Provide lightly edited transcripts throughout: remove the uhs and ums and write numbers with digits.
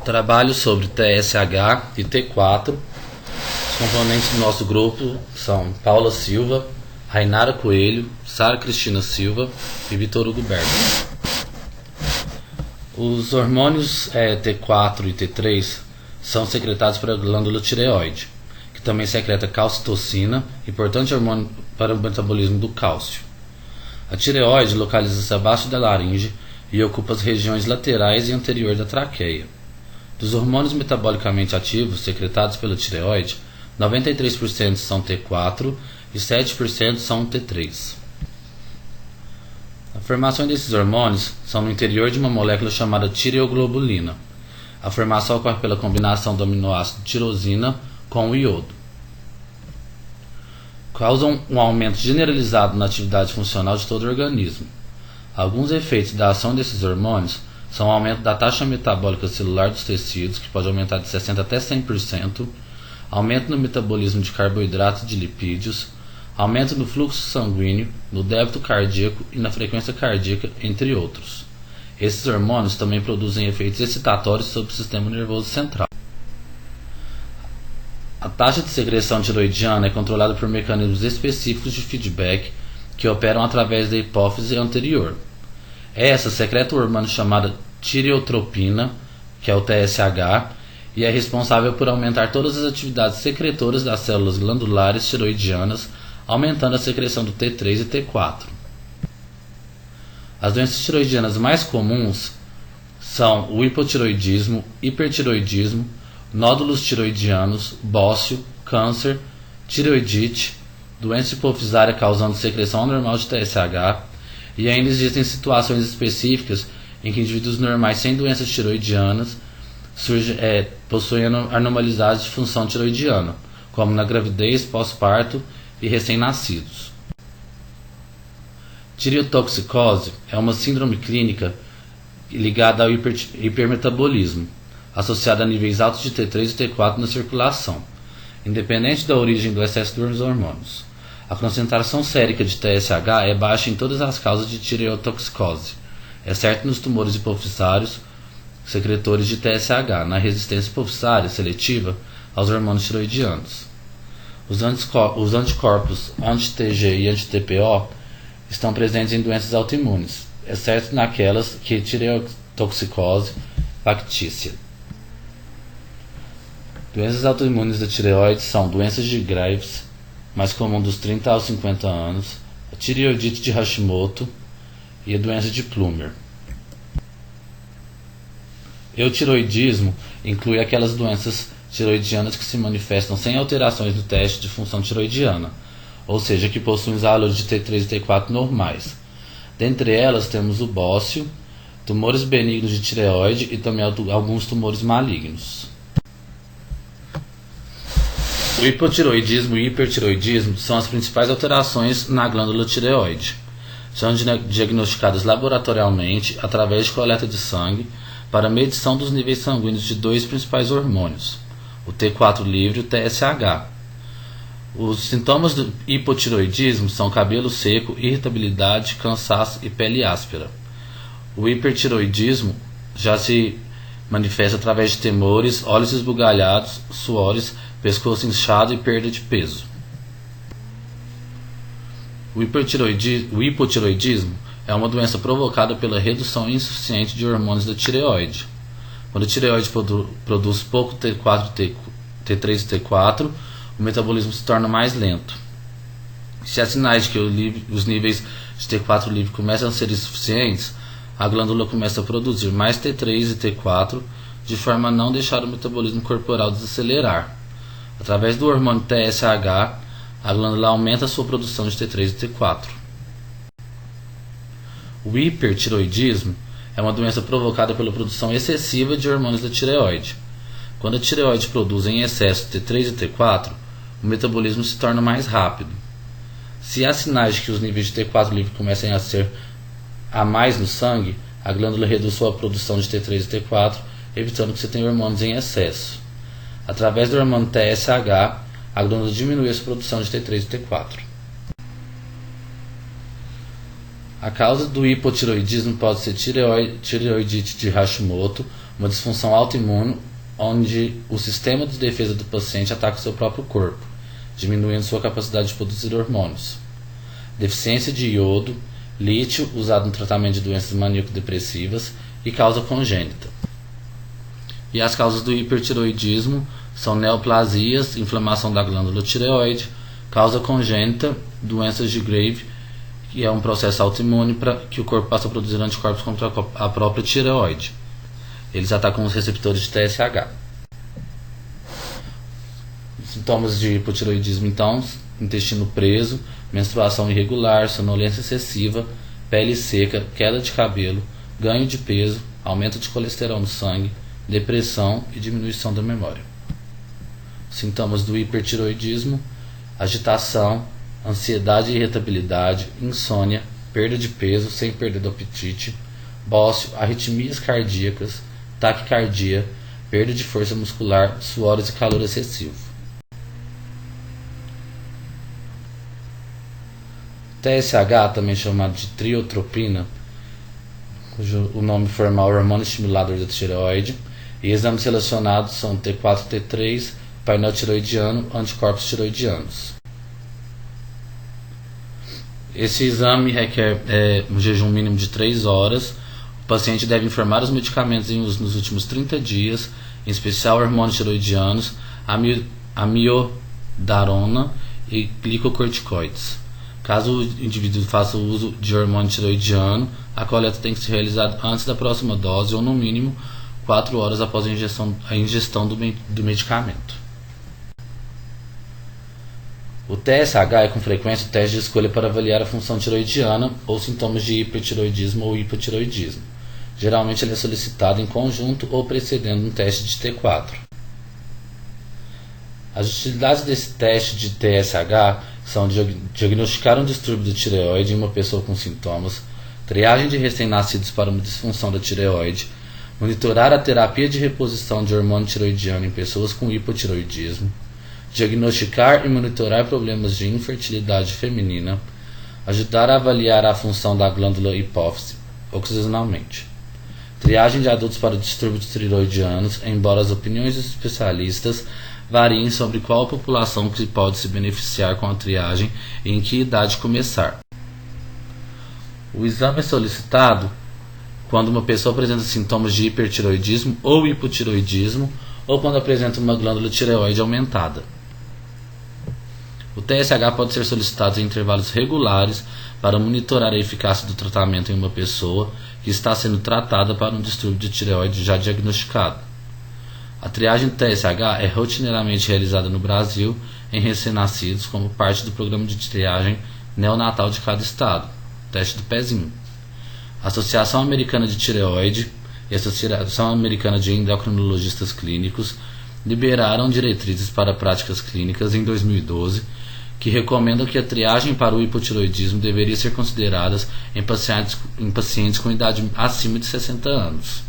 Trabalho sobre TSH e T4. Os componentes do nosso grupo são Paula Silva, Rainara Coelho, Sara Cristina Silva e Vitor Hugo Berger. Os hormônios T4 e T3 são secretados pela glândula tireoide, que também secreta calcitocina, importante hormônio para o metabolismo do cálcio. A tireoide localiza-se abaixo da laringe e ocupa as regiões laterais e anterior da traqueia. Dos hormônios metabolicamente ativos secretados pela tireoide, 93% são T4 e 7% são T3. A formação desses hormônios são no interior de uma molécula chamada tireoglobulina. A formação ocorre pela combinação do aminoácido tirosina com o iodo. Causam um aumento generalizado na atividade funcional de todo o organismo. Alguns efeitos da ação desses hormônios são o aumento da taxa metabólica celular dos tecidos, que pode aumentar de 60% até 100%, aumento no metabolismo de carboidratos e de lipídios, aumento no fluxo sanguíneo, no débito cardíaco e na frequência cardíaca, entre outros. Esses hormônios também produzem efeitos excitatórios sobre o sistema nervoso central. A taxa de secreção tiroidiana é controlada por mecanismos específicos de feedback que operam através da hipófise anterior. Essa secreta o hormônio chamado tireotropina, que é o TSH, e é responsável por aumentar todas as atividades secretoras das células glandulares tiroidianas, aumentando a secreção do T3 e T4. As doenças tiroidianas mais comuns são o hipotiroidismo, hipertiroidismo, nódulos tiroidianos, bócio, câncer, tireoidite, doença hipofisária causando secreção anormal de TSH, e ainda existem situações específicas em que indivíduos normais sem doenças tiroidianas possuem anormalidades de função tiroidiana, como na gravidez, pós-parto e recém-nascidos. Tireotoxicose é uma síndrome clínica ligada ao hipermetabolismo, associada a níveis altos de T3 e T4 na circulação, independente da origem do excesso dos hormônios. A concentração sérica de TSH é baixa em todas as causas de tireotoxicose, exceto nos tumores hipofisários secretores de TSH, na resistência hipofisária seletiva aos hormônios tiroidianos. Os anticorpos anti-TG e anti-TPO estão presentes em doenças autoimunes, exceto naquelas que tireotoxicose factícia. Doenças autoimunes da tireoide são doenças de Graves, mais comum dos 30 aos 50 anos, a tireoidite de Hashimoto e a doença de Plummer. Eutiroidismo inclui aquelas doenças tiroidianas que se manifestam sem alterações no teste de função tiroidiana, ou seja, que possuem os valores de T3 e T4 normais. Dentre elas temos o bócio, tumores benignos de tireoide e também alguns tumores malignos. O hipotiroidismo e o hipertiroidismo são as principais alterações na glândula tireoide. São diagnosticadas laboratorialmente através de coleta de sangue para medição dos níveis sanguíneos de dois principais hormônios, o T4 livre e o TSH. Os sintomas do hipotiroidismo são cabelo seco, irritabilidade, cansaço e pele áspera. O hipertiroidismo já se manifesta através de temores, olhos esbugalhados, suores, pescoço inchado e perda de peso. O hipotiroidismo é uma doença provocada pela redução insuficiente de hormônios da tireoide. Quando a tireoide produz pouco T3 e T4, o metabolismo se torna mais lento. Se há sinais de que os níveis de T4 livre começam a ser insuficientes, a glândula começa a produzir mais T3 e T4, de forma a não deixar o metabolismo corporal desacelerar. Através do hormônio TSH, a glândula aumenta a sua produção de T3 e T4. O hipertiroidismo é uma doença provocada pela produção excessiva de hormônios da tireoide. Quando a tireoide produz em excesso T3 e T4, o metabolismo se torna mais rápido. Se há sinais de que os níveis de T4 livre comecem a ser a mais no sangue, a glândula reduz sua produção de T3 e T4, evitando que você tenha hormônios em excesso. Através do hormônio TSH, a glândula diminui a sua produção de T3 e T4. A causa do hipotiroidismo pode ser tireoidite de Hashimoto uma disfunção autoimune onde o sistema de defesa do paciente ataca o seu próprio corpo, diminuindo sua capacidade de produzir hormônios. Deficiência de iodo, lítio, usado no tratamento de doenças maníaco-depressivas e causa congênita. E as causas do hipertireoidismo são neoplasias, inflamação da glândula tireoide, causa congênita, doenças de Grave, que é um processo autoimune que o corpo passa a produzir anticorpos contra a própria tireoide. Eles atacam os receptores de TSH. Sintomas de hipotireoidismo, então: intestino preso, menstruação irregular, sonolência excessiva, pele seca, queda de cabelo, ganho de peso, aumento de colesterol no sangue, depressão e diminuição da memória. Sintomas do hipertireoidismo: agitação, ansiedade e irritabilidade, insônia, perda de peso sem perder do apetite, bócio, arritmias cardíacas, taquicardia, perda de força muscular, suores e calor excessivo. TSH, também chamado de triotropina, cujo o nome formal é hormônio estimulador da tireoide, e exames relacionados são T4 e T3, painel tireoidiano, anticorpos tireoidianos. Esse exame requer um jejum mínimo de 3 horas. O paciente deve informar os medicamentos em uso nos últimos 30 dias, em especial hormônios tireoidianos, amiodarona e glicocorticoides. Caso o indivíduo faça uso de hormônio tireoidiano, a coleta tem que ser realizada antes da próxima dose ou no mínimo 4 horas após a ingestão do medicamento. O TSH é com frequência o teste de escolha para avaliar a função tireoidiana ou sintomas de hipertireoidismo ou hipotireoidismo. Geralmente ele é solicitado em conjunto ou precedendo um teste de T4. As utilidades desse teste de TSH são diagnosticar um distúrbio da tireoide em uma pessoa com sintomas, triagem de recém-nascidos para uma disfunção da tireoide, monitorar a terapia de reposição de hormônio tireoidiano em pessoas com hipotireoidismo, diagnosticar e monitorar problemas de infertilidade feminina, ajudar a avaliar a função da glândula hipófise ocasionalmente. Triagem de adultos para distúrbios tireoidianos, embora as opiniões dos especialistas variem sobre qual a população que pode se beneficiar com a triagem e em que idade começar. O exame é solicitado quando uma pessoa apresenta sintomas de hipertireoidismo ou hipotireoidismo ou quando apresenta uma glândula tireoide aumentada. O TSH pode ser solicitado em intervalos regulares para monitorar a eficácia do tratamento em uma pessoa que está sendo tratada para um distúrbio de tireoide já diagnosticado. A triagem do TSH é rotineiramente realizada no Brasil em recém-nascidos como parte do programa de triagem neonatal de cada estado, teste do pezinho. A Associação Americana de Tireoide e a Associação Americana de Endocrinologistas Clínicos liberaram diretrizes para práticas clínicas em 2012 que recomendam que a triagem para o hipotireoidismo deveria ser considerada em pacientes com idade acima de 60 anos.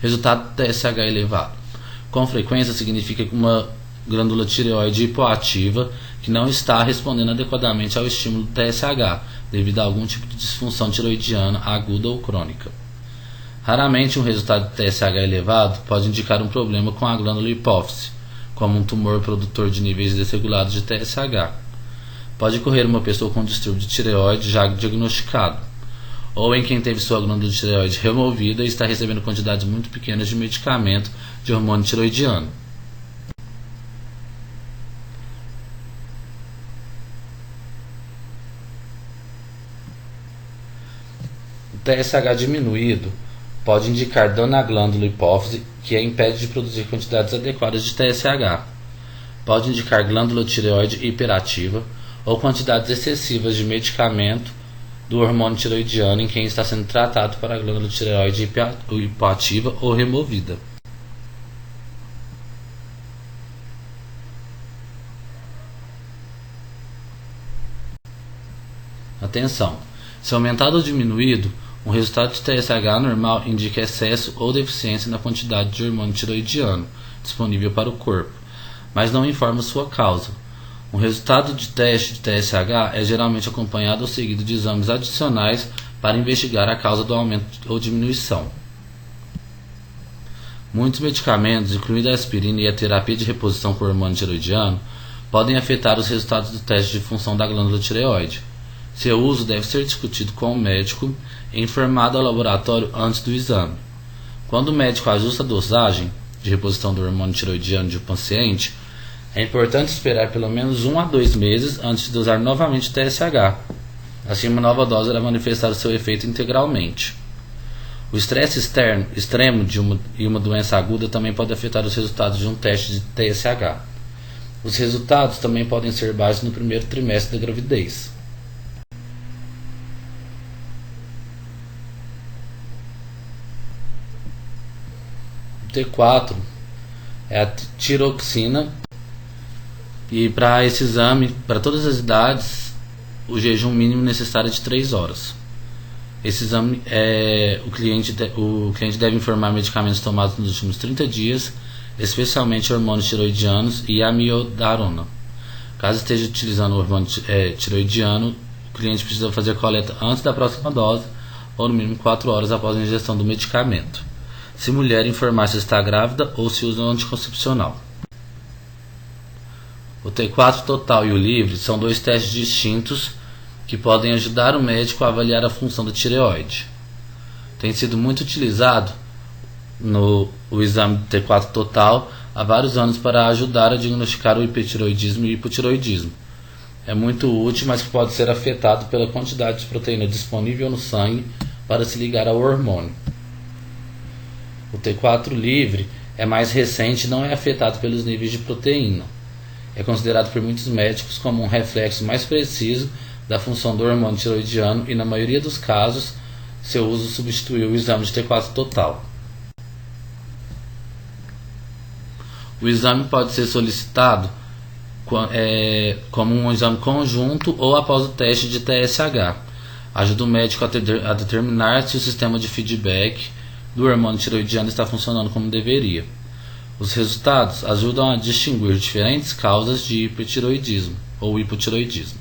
Resultado do TSH elevado. Com frequência significa que uma glândula tireoide hipoativa que não está respondendo adequadamente ao estímulo do TSH, devido a algum tipo de disfunção tireoidiana aguda ou crônica. Raramente um resultado de TSH elevado pode indicar um problema com a glândula hipófise, como um tumor produtor de níveis desregulados de TSH. Pode ocorrer uma pessoa com distúrbio de tireoide já diagnosticado, ou em quem teve sua glândula tireoide removida e está recebendo quantidades muito pequenas de medicamento de hormônio tireoidiano. O TSH diminuído pode indicar dano à glândula hipófise, que a impede de produzir quantidades adequadas de TSH. Pode indicar glândula tireoide hiperativa ou quantidades excessivas de medicamento do hormônio tireoidiano em quem está sendo tratado para a glândula tireoide hipoativa ou removida. Atenção! Se aumentado ou diminuído, um resultado de TSH normal indica excesso ou deficiência na quantidade de hormônio tireoidiano disponível para o corpo, mas não informa sua causa. Um resultado de teste de TSH é geralmente acompanhado ou seguido de exames adicionais para investigar a causa do aumento ou diminuição. Muitos medicamentos, incluindo a aspirina e a terapia de reposição com hormônio tiroidiano, podem afetar os resultados do teste de função da glândula tireoide. Seu uso deve ser discutido com o médico e informado ao laboratório antes do exame. Quando o médico ajusta a dosagem de reposição do hormônio tiroidiano de um paciente, é importante esperar pelo menos 1 a 2 meses antes de dosar novamente o TSH. Assim, uma nova dose irá manifestar o seu efeito integralmente. O estresse extremo e uma doença aguda também pode afetar os resultados de um teste de TSH. Os resultados também podem ser baixos no primeiro trimestre da gravidez. O T4 é a tiroxina, e para esse exame, para todas as idades, o jejum mínimo necessário é de 3 horas. Esse exame o cliente deve informar medicamentos tomados nos últimos 30 dias, especialmente hormônios tiroidianos e amiodarona. Caso esteja utilizando o hormônio tiroidiano, o cliente precisa fazer a coleta antes da próxima dose ou no mínimo 4 horas após a ingestão do medicamento. Se mulher, informar se está grávida ou se usa um anticoncepcional. O T4 total e o livre são 2 testes distintos que podem ajudar o médico a avaliar a função da tireoide. Tem sido muito utilizado o exame do T4 total há vários anos para ajudar a diagnosticar o hipertireoidismo e hipotireoidismo. É muito útil, mas pode ser afetado pela quantidade de proteína disponível no sangue para se ligar ao hormônio. O T4 livre é mais recente e não é afetado pelos níveis de proteína. É considerado por muitos médicos como um reflexo mais preciso da função do hormônio tiroidiano e, na maioria dos casos, seu uso substituiu o exame de T4 total. O exame pode ser solicitado como um exame conjunto ou após o teste de TSH. Ajuda o médico a determinar se o sistema de feedback do hormônio tiroidiano está funcionando como deveria. Os resultados ajudam a distinguir diferentes causas de hipertireoidismo ou hipotireoidismo.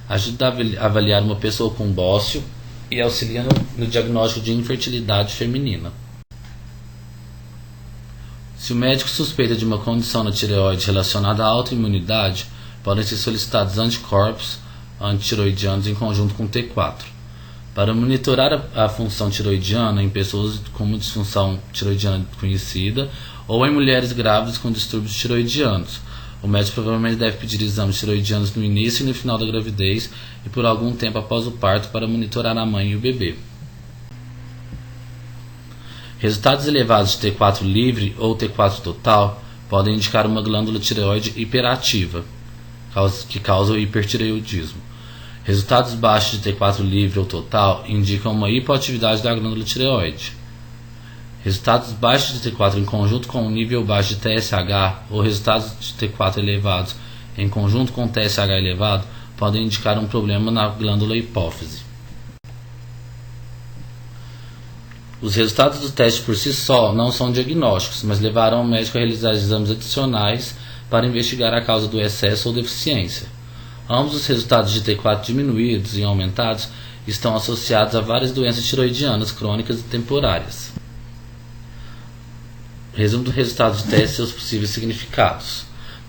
Ajuda a avaliar uma pessoa com bócio e auxilia no diagnóstico de infertilidade feminina. Se o médico suspeita de uma condição na tireoide relacionada à autoimunidade, podem ser solicitados anticorpos antitiroidianos em conjunto com T4. Para monitorar a função tiroidiana em pessoas com uma disfunção tiroidiana conhecida ou em mulheres grávidas com distúrbios tiroidianos, o médico provavelmente deve pedir exames tiroidianos no início e no final da gravidez e por algum tempo após o parto para monitorar a mãe e o bebê. Resultados elevados de T4 livre ou T4 total podem indicar uma glândula tireoide hiperativa, que causa o hipertireoidismo. Resultados baixos de T4 livre ou total indicam uma hipoatividade da glândula tireoide. Resultados baixos de T4 em conjunto com um nível baixo de TSH ou resultados de T4 elevados em conjunto com TSH elevado podem indicar um problema na glândula hipófise. Os resultados do teste por si só não são diagnósticos, mas levarão o médico a realizar exames adicionais para investigar a causa do excesso ou deficiência. Ambos os resultados de T4 diminuídos e aumentados estão associados a várias doenças tiroidianas crônicas e temporárias. Resumo do resultado de teste e seus possíveis significados.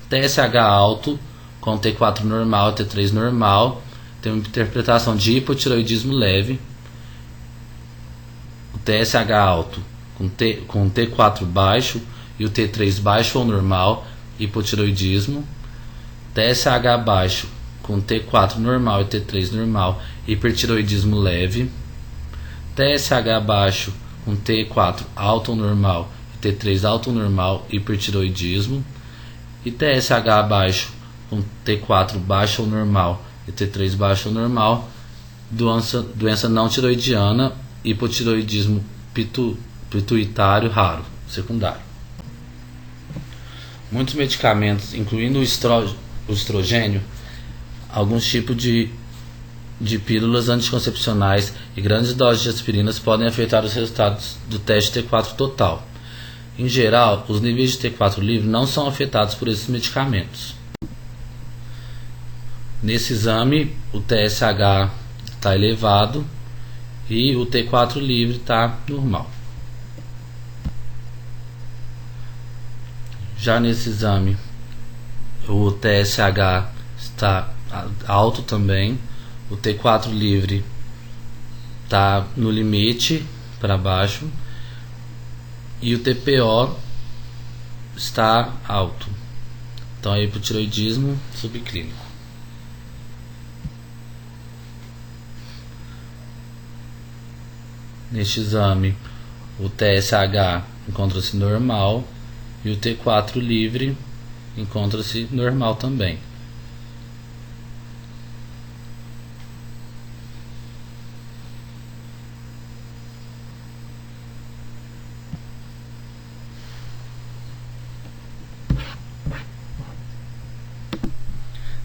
TSH alto com T4 normal e T3 normal tem uma interpretação de hipotireoidismo leve. O TSH alto com T4 baixo e o T3 baixo ou normal, hipotireoidismo. TSH baixo com T4 normal e T3 normal, hipertireoidismo leve. TSH baixo com T4 alto ou normal e T3 alto ou normal, hipertireoidismo. E TSH baixo com T4 baixo ou normal e T3 baixo ou normal, doença não tiroidiana, hipotireoidismo pituitário raro, secundário. Muitos medicamentos, incluindo o estrogênio, alguns tipos de pílulas anticoncepcionais e grandes doses de aspirinas podem afetar os resultados do teste T4 total. Em geral, os níveis de T4 livre não são afetados por esses medicamentos. Nesse exame, o TSH está elevado e o T4 livre está normal. Já nesse exame, o TSH está alto também, o T4 livre está no limite para baixo e o TPO está alto. Então é hipotireoidismo subclínico. Neste exame, o TSH encontra-se normal e o T4 livre encontra-se normal também.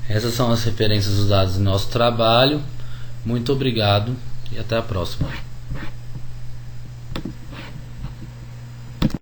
Essas são as referências usadas em nosso trabalho. Muito obrigado e até a próxima.